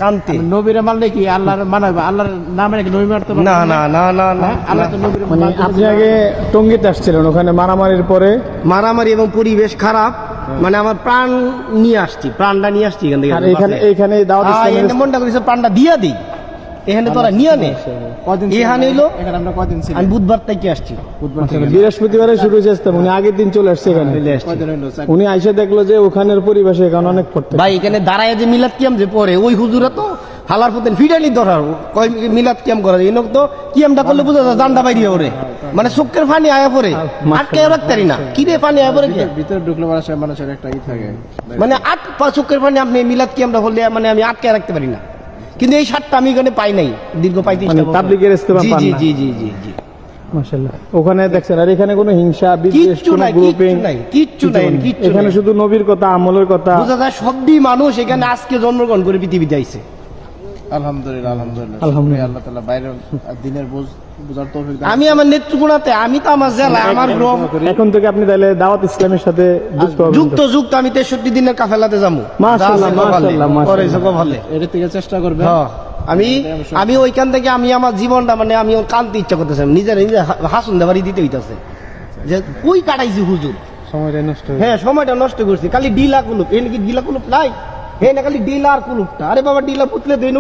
কান্তি নবীর মানলে কি আল্লাহর মানাবে? আল্লাহর নামে নাকি নবী মারতে পারবে? না না না না না আল্লাহ তো নবীর মানে আপনি আগে টঙ্গীতে আসছিলেন, ওখানে মারামারির পরে মারামারি এবং পরিবেশ খারাপ, মানে আমার প্রাণ নিয়ে আসছি, প্রাণটা নিয়ে আসছি এখান থেকে। আর এইখানে দাওয়াত ইসলামের মনটা করেছে প্রাণটা দিয়া দিই, এখানে তোরা নিয়ে নে। কদিন এখানে হইলো এখানে আমরা কদিন ছিলাম? আমি বুধবার থেকে আসছি, বৃহস্পতিবারে শুরু হয়েছে, উনি আগের দিন চলে আসছে এখানে। কদিন হইলো? উনি আইসা দেখলো যে ওখানের পরিবেশে এখানে অনেক পড়তে ভাই এখানে দাঁড়ায় যে মিলাদ কিয়াম যে পরে ওই হুজুরা তো হালার পথে ফিডানি ধরার কয় মিলাদ কিয়াম করে, এই তো কিয়ামটা করলে বুঝা যায় জানটা বাইরে ওরে, মানে চোখের পানি আয়া পরে আটকে রাখতে পারি না, কি রে পানি আয়া পরে ভিতরে ঢুকলে মানুষের একটা ই থাকে, মানে চোখের পানি আপনি মিলাদ কিয়ামটা হলে মানে আমি আটকে রাখতে পারি না। কিন্তু এই শার্টটা আমি এখানে পাই নাই দীর্ঘ 35 বছর। তাবলীগের ইস্তেমা পান জি না? জি জি জি জি মাশাআল্লাহ। ওখানে দেখছেন, আর এখানে কোনো হিংসা বিদ্বেষ, কিচ্ছু কোনো নাই, গ্রুপিং কিচ্ছু নাই, কিচ্ছু এখানে নাই। শুধু নবীর কথা, আমলের কথা। বুঝা যায় সবই মানুষ এখানে আজকে জন্মগ্রহণ করে পৃথিবীতে আইছে। আলহামদুলিল্লাহ আলহামদুলিল্লাহ আলহামদুলিল্লাহ। আল্লাহ তাআলা বাইরের দিনের বুঝার তৌফিক দান। আমি আমার নেত্রকোনাতে, আমি তো আমার জেলা, আমার গ্রাম এখন থেকে আপনি তাহলে দাওয়াত ইসলামের সাথে যুক্ত হবেন। যুক্ত আমি 63 দিনের কাফেলাতে যাবো। মাশাআল্লাহ, মাশাআল্লাহ, মাশাআল্লাহ। এটা থেকে চেষ্টা করবে। আমি ওইখান থেকে আমি আমার জীবনটা মানে আমি কানতে ইচ্ছা করতেছি, নিজে হাসুন দেবারি দিতে হইতাছে যে কই কাটাইছি হুজুর, সময়টা নষ্ট হয়ে হ্যাঁ সময়টা নষ্ট করছি। খালি ডিলা কুলুপ, এনে কি ডিলা কুলুপ নাই, হে না খালি ডিলা আর কুলুপটা। আরে বাবা ডিলা পুতলে দিন